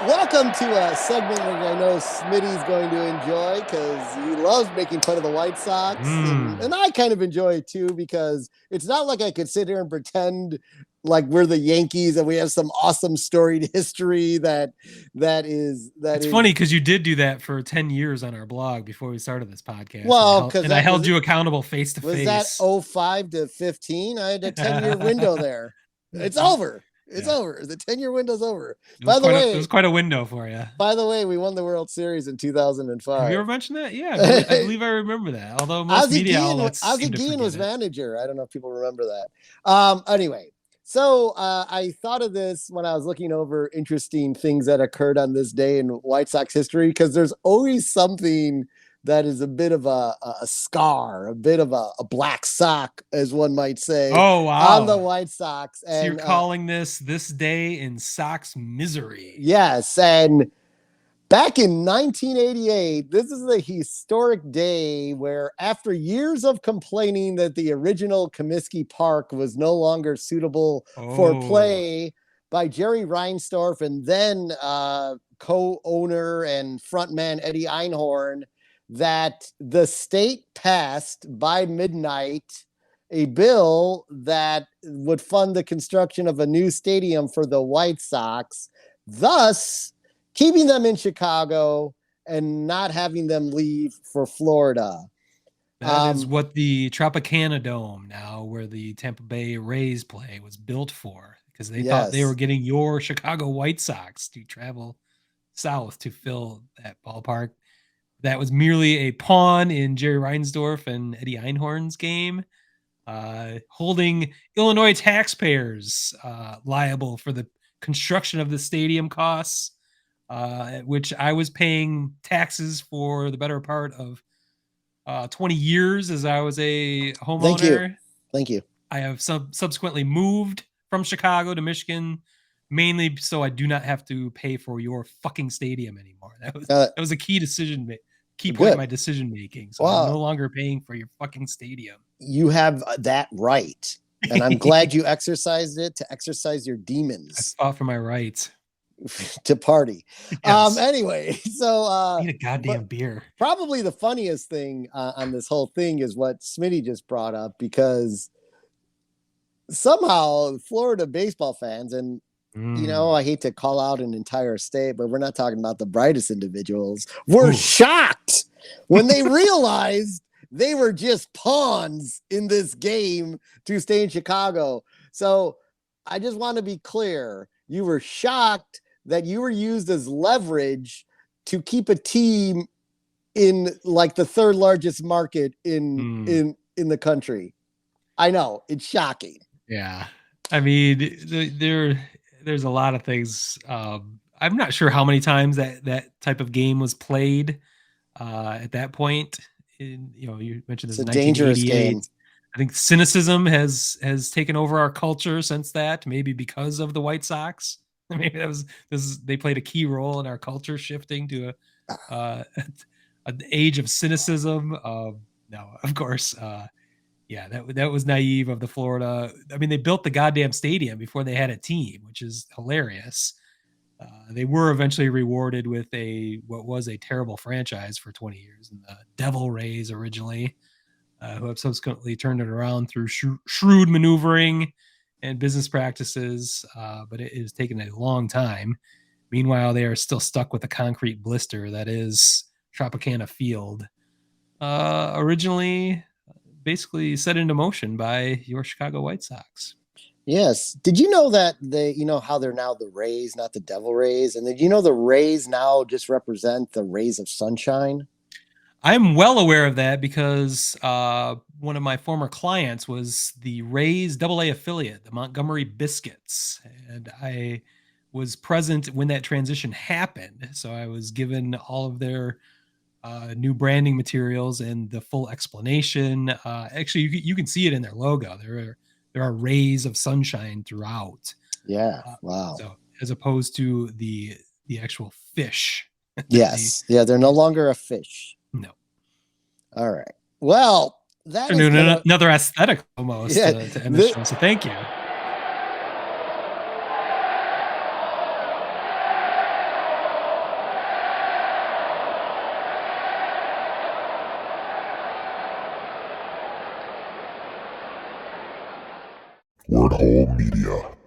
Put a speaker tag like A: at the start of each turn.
A: Welcome to a segment where I know Smitty's going to enjoy because he loves making fun of the White Sox. And I kind of enjoy it too because it's not like I could sit here and pretend like we're the Yankees and we have some awesome storied history
B: It's funny because you did do that for 10 years on our blog before we started this podcast.
A: Well, because
B: and I held you accountable face to
A: was that
B: face.
A: 05 to 15? I had a 10-year window there. It's over. It's over. The 10-year window's over.
B: It was quite a window for you.
A: By the way, we won the World Series in 2005.
B: Have you ever mentioned that? Yeah, I believe I remember that. Although most media outlets
A: Ozzie Guillen was manager. I don't know if people remember that. Anyway, so I thought of this when I was looking over interesting things that occurred on this day in White Sox history, because there's always something that is a bit of a scar, a bit of a black sock, as one might say.
B: Oh, wow.
A: On the White Sox.
B: And, so you're calling this day in Sox Misery.
A: Yes, and back in 1988, this is a historic day where, after years of complaining that the original Comiskey Park was no longer suitable for play by Jerry Reinsdorf and then co-owner and frontman Eddie Einhorn, that the state passed by midnight a bill that would fund the construction of a new stadium for the White Sox, thus keeping them in Chicago and not having them leave for Florida.
B: That is what the Tropicana Dome now, where the Tampa Bay Rays play, was built for, because they thought they were getting your Chicago White Sox to travel south to fill that ballpark. That was merely a pawn in Jerry Reinsdorf and Eddie Einhorn's game, holding Illinois taxpayers liable for the construction of the stadium costs, which I was paying taxes for the better part of 20 years as I was a homeowner.
A: Thank you.
B: I have subsequently moved from Chicago to Michigan, mainly so I do not have to pay for your fucking stadium anymore. That was a key point of my decision making. So I'm no longer paying for your fucking stadium.
A: You have that right, and I'm glad you exercised it to exercise your demons.
B: I fought for my rights
A: to party. Yes. Anyway, so
B: I need a goddamn beer.
A: Probably the funniest thing on this whole thing is what Smitty just brought up, because somehow Florida baseball fans, and you know, I hate to call out an entire state, but we're not talking about the brightest individuals, were shocked when they realized they were just pawns in this game to stay in Chicago. So I just want to be clear. You were shocked that you were used as leverage to keep a team in like the third largest market in the country. I know, it's shocking.
B: Yeah. I mean, there's a lot of things. I'm not sure how many times that type of game was played at that point. You mentioned this,
A: it's a dangerous game.
B: I think cynicism has taken over our culture since that, maybe because of the White Sox. Maybe they played a key role in our culture shifting to an age of cynicism. No, of course. Yeah, that was naive of the Florida. I mean, they built the goddamn stadium before they had a team, which is hilarious. They were eventually rewarded with what was a terrible franchise for 20 years, and the Devil Rays originally, who have subsequently turned it around through shrewd maneuvering and business practices, but it has taken a long time. Meanwhile, they are still stuck with the concrete blister that is Tropicana Field, originally basically set into motion by your Chicago White Sox.
A: Yes. Did you know that how they're now the Rays, not the Devil Rays? And did you know the Rays now just represent the rays of sunshine?
B: I'm well aware of that because one of my former clients was the Rays AA affiliate, the Montgomery Biscuits. And I was present when that transition happened. So I was given all of their new branding materials and the full explanation. Actually, you can see it in their logo. There are rays of sunshine throughout.
A: Yeah. Wow.
B: So as opposed to the actual fish.
A: Yes. They're no longer a fish.
B: No.
A: All right. Well,
B: that is another aesthetic almost to end the show. So thank you.
C: Word Hole Media.